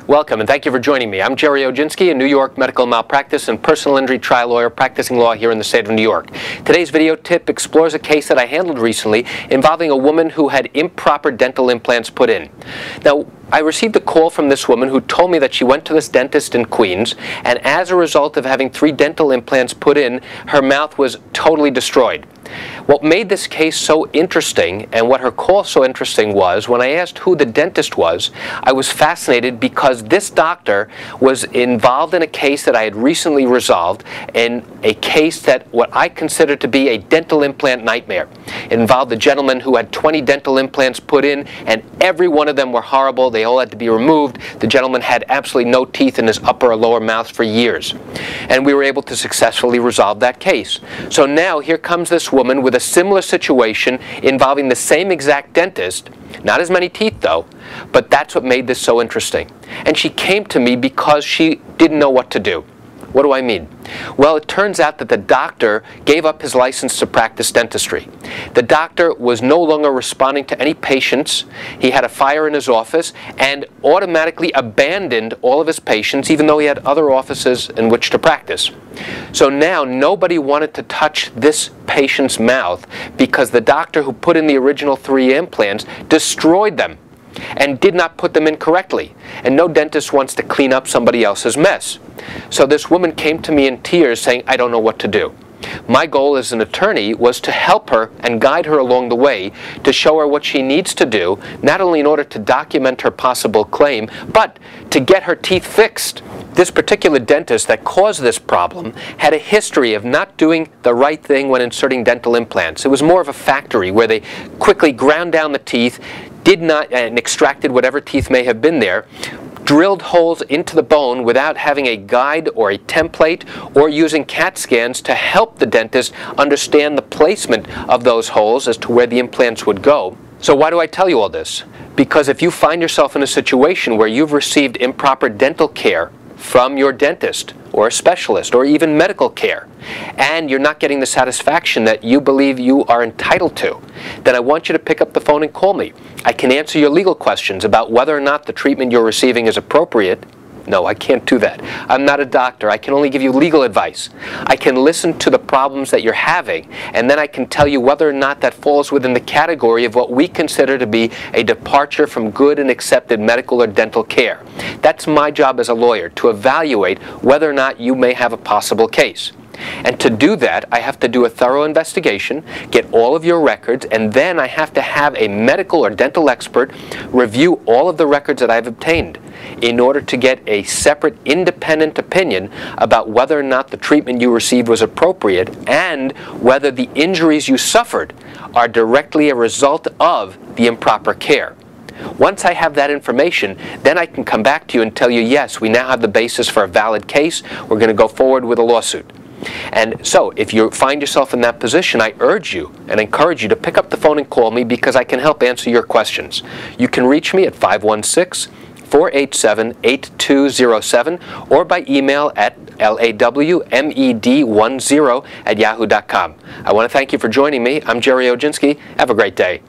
Welcome, and thank you for joining me. I'm Jerry Oginski, a New York medical malpractice and personal injury trial lawyer practicing law here in the state of New York. Today's video tip explores a case that I handled recently involving a woman who had improper dental implants put in. Now, I received a call from this woman who told me that she went to this dentist in Queens, and as a result of having 3 dental implants put in, her mouth was totally destroyed. What made this case so interesting, and what her call so interesting, was when I asked who the dentist was, I was fascinated because this doctor was involved in a case that I had recently resolved, in a case that what I consider to be a dental implant nightmare. It involved a gentleman who had 20 dental implants put in, and every one of them were horrible. They all had to be removed. The gentleman had absolutely no teeth in his upper or lower mouth for years. And we were able to successfully resolve that case. So now here comes this woman with a similar situation involving the same exact dentist, not as many teeth though, but that's what made this so interesting. And she came to me because she didn't know what to do. What do I mean? Well, it turns out that the doctor gave up his license to practice dentistry. The doctor was no longer responding to any patients. He had a fire in his office and automatically abandoned all of his patients, even though he had other offices in which to practice. So now nobody wanted to touch this patient's mouth because the doctor who put in the original 3 implants destroyed them and did not put them in correctly. And no dentist wants to clean up somebody else's mess. So this woman came to me in tears saying, I don't know what to do. My goal as an attorney was to help her and guide her along the way, to show her what she needs to do, not only in order to document her possible claim, but to get her teeth fixed. This particular dentist that caused this problem had a history of not doing the right thing when inserting dental implants. It was more of a factory where they quickly ground down the teeth, and extracted whatever teeth may have been there, drilled holes into the bone without having a guide or a template or using CAT scans to help the dentist understand the placement of those holes as to where the implants would go. So why do I tell you all this? Because if you find yourself in a situation where you've received improper dental care from your dentist or a specialist or even medical care, and you're not getting the satisfaction that you believe you are entitled to, then I want you to pick up the phone and call me. I can answer your legal questions about whether or not the treatment you're receiving is appropriate. No, I can't do that. I'm not a doctor. I can only give you legal advice. I can listen to the problems that you're having, and then I can tell you whether or not that falls within the category of what we consider to be a departure from good and accepted medical or dental care. That's my job as a lawyer, to evaluate whether or not you may have a possible case. And to do that, I have to do a thorough investigation, get all of your records, and then I have to have a medical or dental expert review all of the records that I've obtained in order to get a separate independent opinion about whether or not the treatment you received was appropriate and whether the injuries you suffered are directly a result of the improper care. Once I have that information, then I can come back to you and tell you, yes, we now have the basis for a valid case. We're going to go forward with a lawsuit. And so, if you find yourself in that position, I urge you and encourage you to pick up the phone and call me because I can help answer your questions. You can reach me at 516-487-8207 or by email at lawmed10@yahoo.com. I want to thank you for joining me. I'm Jerry Oginski. Have a great day.